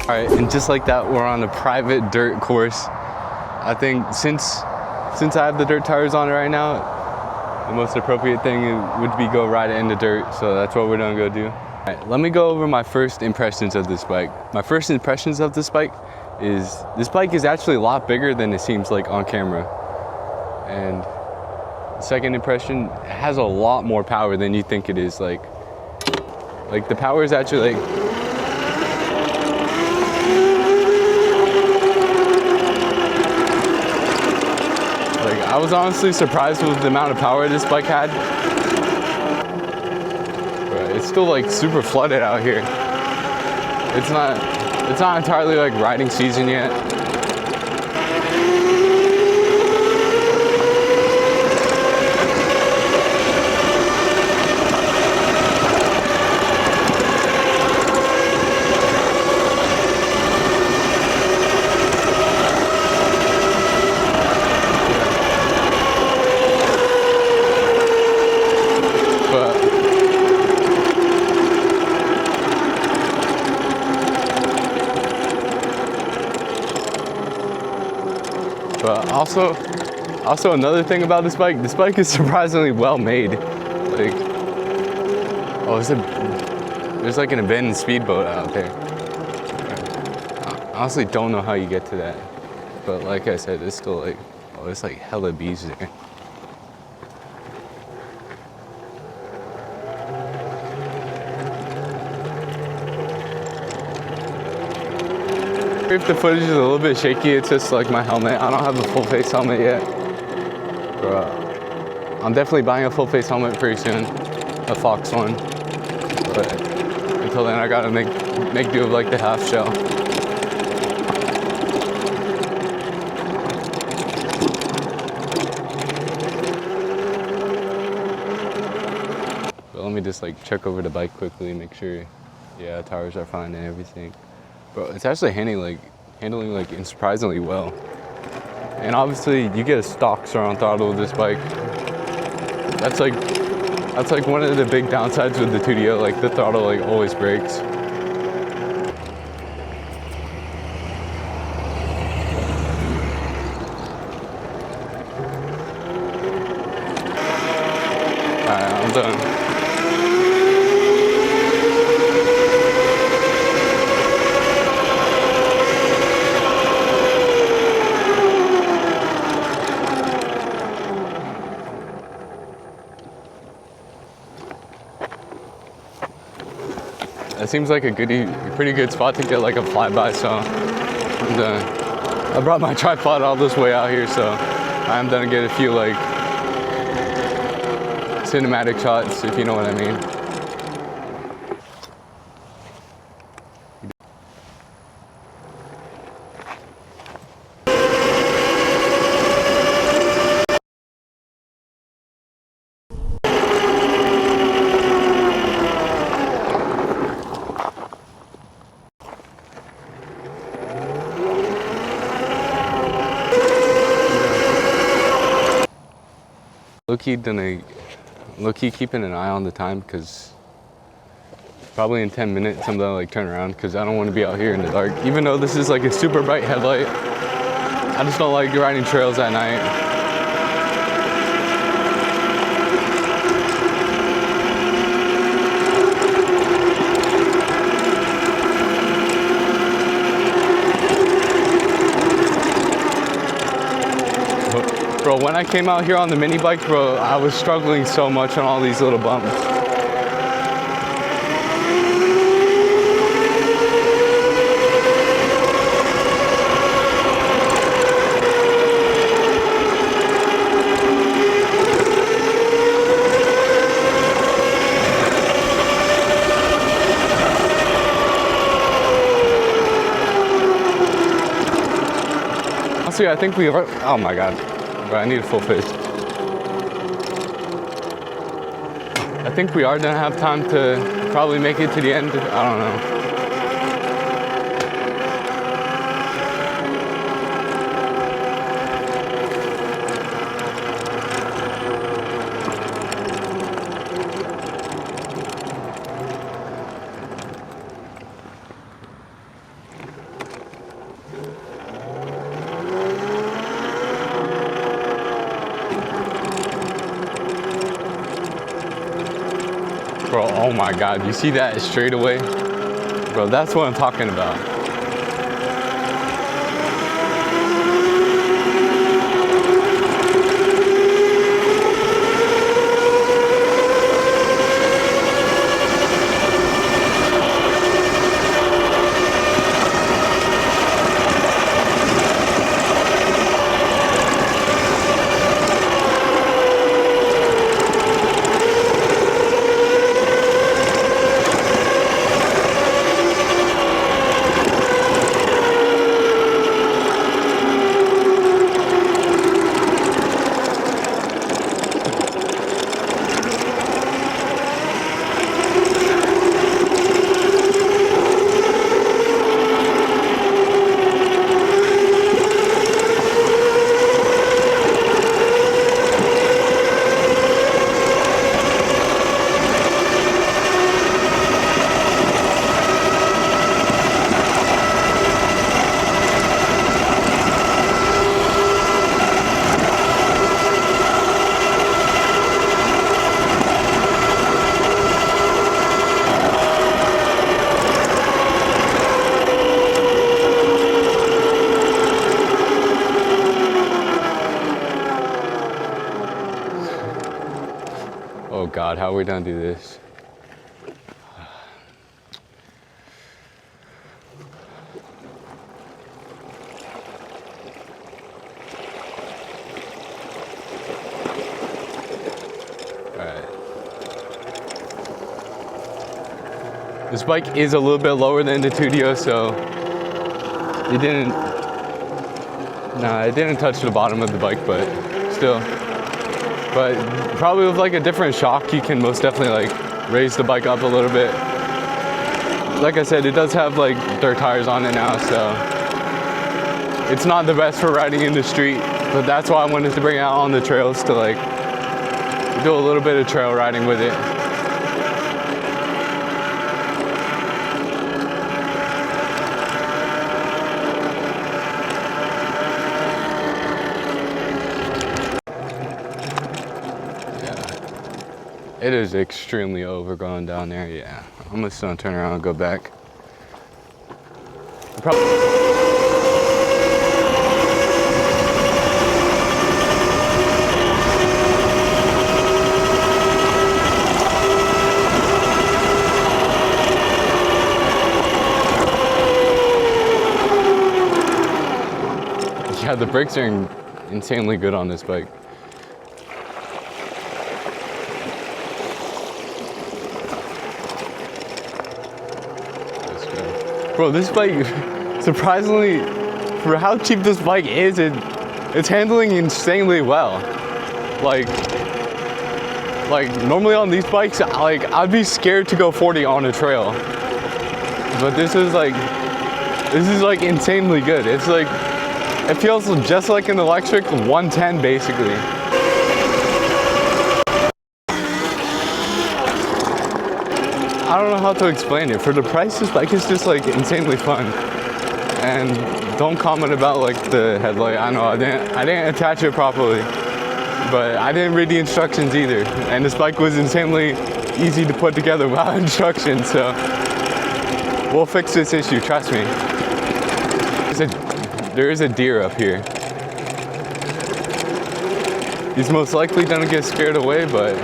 All right, and just like that, we're on a private dirt course. I think since I have the dirt tires on it right now, the most appropriate thing would be go ride it in the dirt. So that's what we're gonna go do. All right, let me go over my first impressions of this bike. My first impressions of this bike is actually a lot bigger than it seems like on camera. And the second impression, it has a lot more power than you think it is. Like the power is actually like, I was honestly surprised with the amount of power this bike had. But it's still like super flooded out here. It's not entirely like riding season yet. But also another thing about this bike is surprisingly well made. Like, oh, there's like an abandoned speedboat out there. I honestly don't know how you get to that, but like I said, it's still like, oh, there's like hella bees there. If the footage is a little bit shaky, it's just like my helmet. I don't have a full face helmet yet. But I'm definitely buying a full face helmet pretty soon, a Fox one. But until then, I gotta make do of like the half shell. But let me just like check over the bike quickly, make sure, yeah, tires are fine and everything. Bro, it's actually handling like surprisingly well. And obviously you get a stock surround throttle with this bike. That's like one of the big downsides with the Tuttio, like the throttle like always breaks. Alright, I'm done. It seems like a pretty good spot to get like a flyby, so I'm done. I brought my tripod all this way out here, so I'm gonna get a few like cinematic shots, if you know what I mean. Low-key keeping an eye on the time, because probably in 10 minutes I'm gonna like turn around, because I don't want to be out here in the dark. Even though this is like a super bright headlight, I just don't like riding trails at night. Bro, when I came out here on the mini bike, bro, I was struggling so much on all these little bumps. Honestly, I think we are, oh my God. Bro, I need a full face. I think we are gonna have time to probably make it to the end. I don't know. Oh my God, you see that straight away? Bro, that's what I'm talking about. Oh God, how are we gonna do this? This bike is a little bit lower than the Tuttio, so it didn't touch the bottom of the bike, but still. But probably with like a different shock, you can most definitely like raise the bike up a little bit. Like I said, it does have like dirt tires on it now, so it's not the best for riding in the street, but that's why I wanted to bring it out on the trails to like do a little bit of trail riding with it. It is extremely overgrown down there, yeah. I'm just gonna turn around and go back. Yeah, the brakes are insanely good on this bike. Bro, this bike, surprisingly, for how cheap this bike is, it's handling insanely well. Like normally on these bikes, I'd be scared to go 40 on a trail. But this is like insanely good. It's like, it feels just like an electric 110 basically. I don't know how to explain it. For the price, this bike is just like insanely fun. And don't comment about like the headlight. I know I didn't attach it properly, but I didn't read the instructions either. And this bike was insanely easy to put together without instructions. So we'll fix this issue. Trust me. There is a deer up here. He's most likely gonna get scared away, but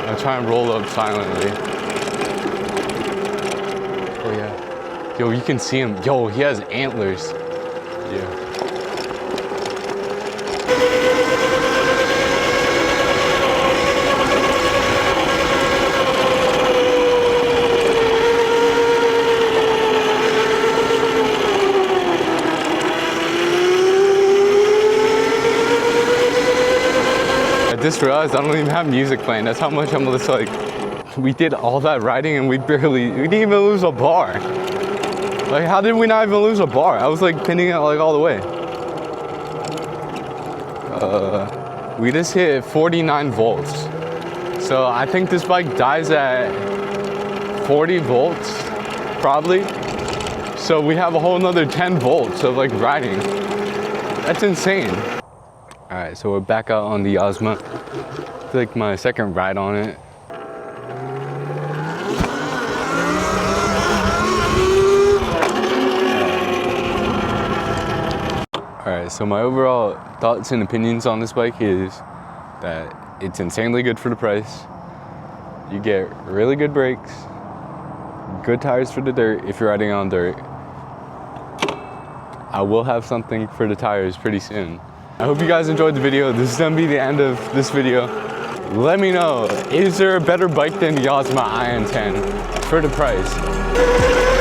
I'll try and roll up silently. Oh yeah. Yo, you can see him. Yo, he has antlers. Yeah. I just realized I don't even have music playing. That's how much I'm just like, we did all that riding and we didn't even lose a bar. Like, how did we not even lose a bar? I was like pinning it like all the way. We just hit 49 volts. So I think this bike dies at 40 volts, probably. So we have a whole nother 10 volts of like riding. That's insane. All Alright, so we're back out on the Yozma. It's like my second ride on it. Alright, so my overall thoughts and opinions on this bike is that it's insanely good for the price. You get really good brakes, good tires for the dirt if you're riding on dirt. I will have something for the tires pretty soon. I hope you guys enjoyed the video. This is gonna be the end of this video. Let me know, is there a better bike than Yozma Ion 10 for the price?